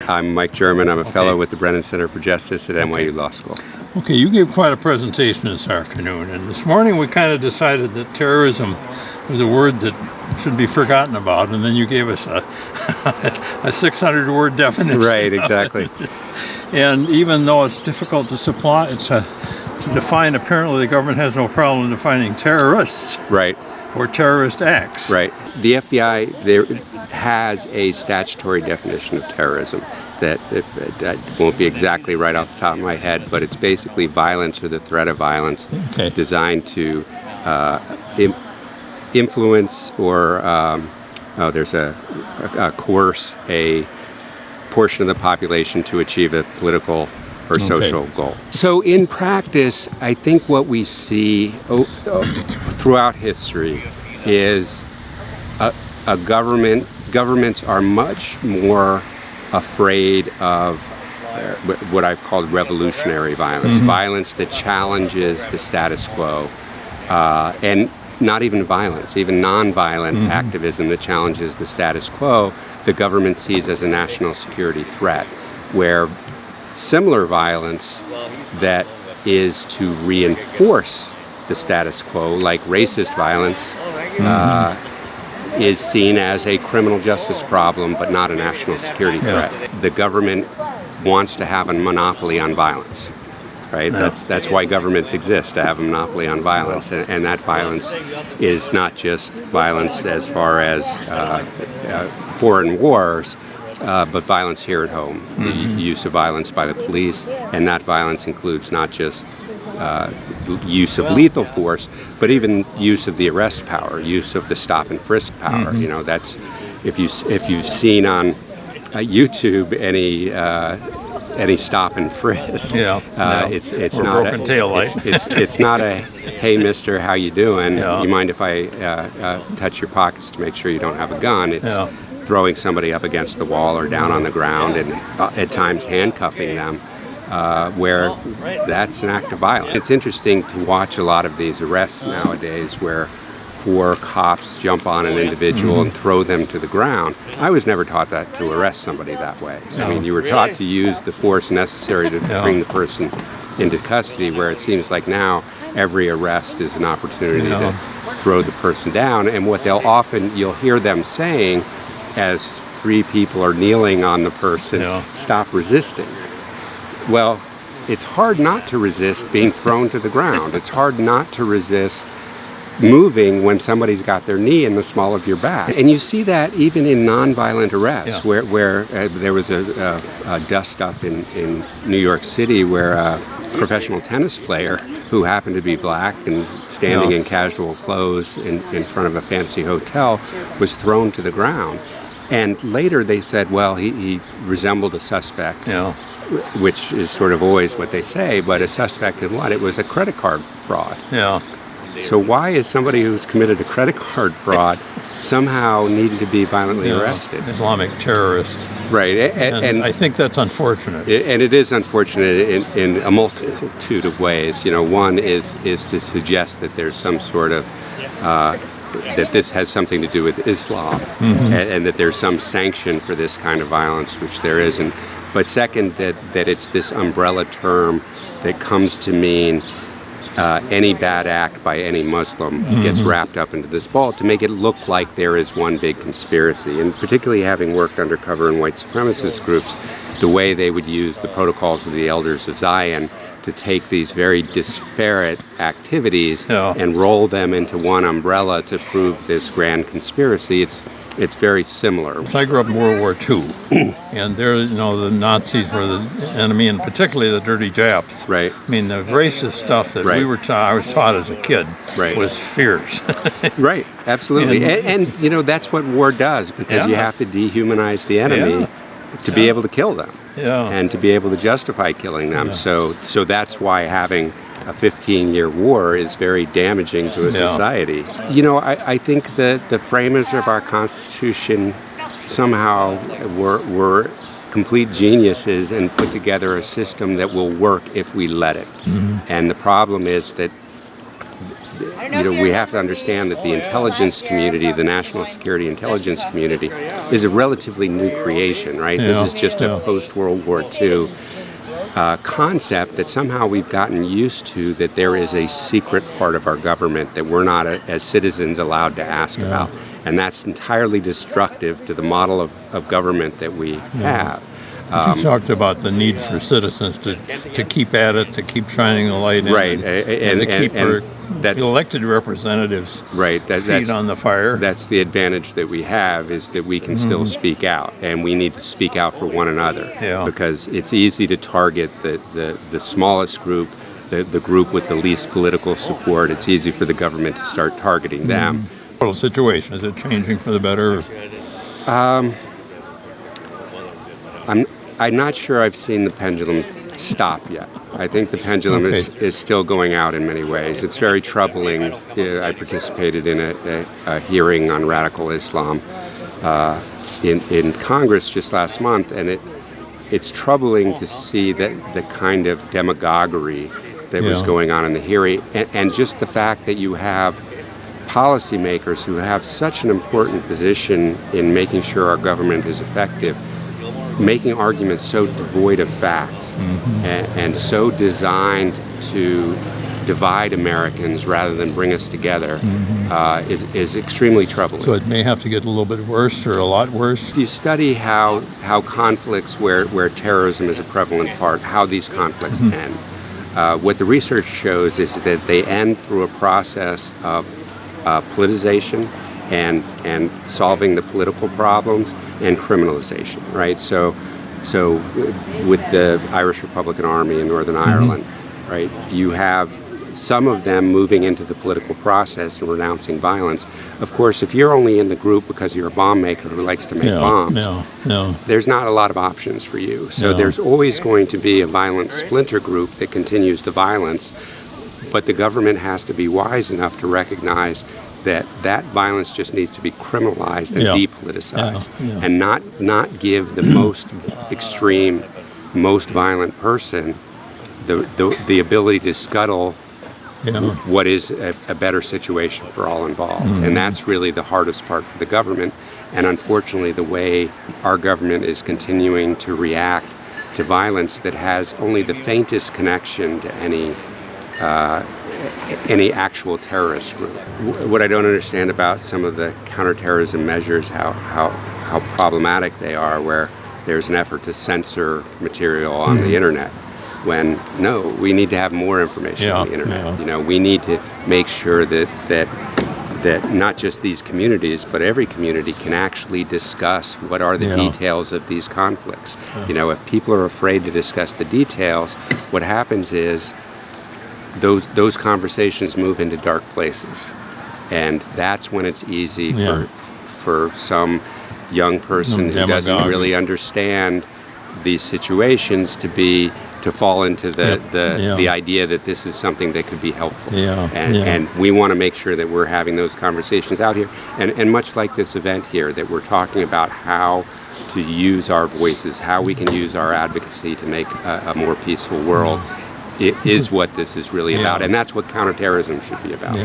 I'm Mike German. I'm a fellow with the Brennan Center for Justice at NYU Law School. Okay, you gave quite a presentation this afternoon, and this morning we kind of decided that terrorism was a word that should be forgotten about, and then you gave us a 600-word definition. Right, exactly. And even though it's difficult to define, apparently the government has no problem defining terrorists. Right. Or terrorist acts. Right. The FBI has a statutory definition of terrorism that won't be exactly right off the top of my head, but it's basically violence or the threat of violence designed to influence or coerce a portion of the population to achieve a political or social goal. So in practice, I think what we see throughout history is governments are much more afraid of what I've called revolutionary violence, violence that challenges the status quo, and not even violence, even nonviolent activism that challenges the status quo, the government sees as a national security threat, where similar violence that is to reinforce the status quo, like racist violence, is seen as a criminal justice problem, but not a national security threat. The government wants to have a monopoly on violence, right? That's why governments exist, to have a monopoly on violence. And that violence is not just violence as far as foreign wars, but violence here at home, the use of violence by the police, and that violence includes not just use of lethal force, but even use of the arrest power, use of the stop and frisk power. You know, that's if you've seen on YouTube any stop and frisk, it's not broken tail light. It's not a hey mister, how you doing? You mind if I touch your pockets to make sure you don't have a gun? It's throwing somebody up against the wall or down on the ground and at times handcuffing them, where that's an act of violence. It's interesting to watch a lot of these arrests nowadays where 4 cops jump on an individual and throw them to the ground. I was never taught that to arrest somebody that way. I mean, you were taught to use the force necessary to bring the person into custody, where it seems like now every arrest is an opportunity to throw the person down. And what you'll hear them saying as 3 people are kneeling on the person, stop resisting. Well, it's hard not to resist being thrown to the ground. It's hard not to resist moving when somebody's got their knee in the small of your back. And you see that even in nonviolent arrests, where there was a dust-up in New York City where a professional tennis player who happened to be black and standing in casual clothes in front of a fancy hotel was thrown to the ground. And later they said, well, he resembled a suspect, which is sort of always what they say, but a suspect in what? It was a credit card fraud. So why is somebody who's committed a credit card fraud somehow needing to be violently arrested? Islamic terrorist. Right. And I think that's unfortunate. And it is unfortunate in a multitude of ways. You know, one is to suggest that there's some sort of that this has something to do with Islam, and that there's some sanction for this kind of violence, which there isn't. But second, that it's this umbrella term that comes to mean any bad act by any Muslim gets wrapped up into this ball to make it look like there is one big conspiracy. And particularly having worked undercover in white supremacist groups, the way they would use the protocols of the Elders of Zion to take these very disparate activities and roll them into one umbrella to prove this grand conspiracy. It's very similar. I grew up in World War II, and there, the Nazis were the enemy, and particularly the dirty Japs. Right. I mean, the racist stuff that I was taught as a kid was fierce. Right, absolutely. And that's what war does, because you have to dehumanize the enemy to be able to kill them and to be able to justify killing them. So that's why having a 15-year war is very damaging to a society. I think that the framers of our Constitution somehow were complete geniuses and put together a system that will work if we let it. And the problem is that we have to understand that the intelligence community, the national security intelligence community, is a relatively new creation, right? Yeah, This is just a post-World War II concept that somehow we've gotten used to, that there is a secret part of our government that we're not, as citizens, allowed to ask about. And that's entirely destructive to the model of government that we have. You talked about the need for citizens to keep at it, to keep shining the light in, right, and to keep our elected representatives feet on the fire. That's the advantage that we have, is that we can still speak out, and we need to speak out for one another. Because it's easy to target the smallest group, the group with the least political support. It's easy for the government to start targeting them. Total situation, is it changing for the better? I'm not sure I've seen the pendulum stop yet. I think the pendulum is still going out in many ways. It's very troubling. I participated in a hearing on radical Islam in Congress just last month, and it's troubling to see that the kind of demagoguery that was going on in the hearing, and just the fact that you have policymakers who have such an important position in making sure our government is effective, making arguments so devoid of fact and so designed to divide Americans rather than bring us together is extremely troubling. So it may have to get a little bit worse, or a lot worse? If you study how conflicts where terrorism is a prevalent part, how these conflicts end, what the research shows is that they end through a process of politicization and solving the political problems and criminalization, right? So with the Irish Republican Army in Northern Ireland, right, you have some of them moving into the political process and renouncing violence. Of course, if you're only in the group because you're a bomb maker who likes to make bombs, there's not a lot of options for you. So there's always going to be a violent splinter group that continues the violence, but the government has to be wise enough to recognize that violence just needs to be criminalized and depoliticized, and not give the most extreme, most violent person the ability to scuttle what is a better situation for all involved. And that's really the hardest part for the government. And unfortunately, the way our government is continuing to react to violence that has only the faintest connection to any actual terrorist group. What I don't understand about some of the counterterrorism measures, how problematic they are, where there's an effort to censor material on the internet, when no, we need to have more information on the internet. We need to make sure that not just these communities, but every community can actually discuss what are the details of these conflicts. If people are afraid to discuss the details, what happens is those conversations move into dark places, and that's when it's easy for some young person who doesn't really understand these situations to fall into the idea that this is something that could be helpful. And we want to make sure that we're having those conversations out here, and much like this event here, that we're talking about how to use our voices, how we can use our advocacy to make a more peaceful world. It is what this is really about, and that's what counterterrorism should be about.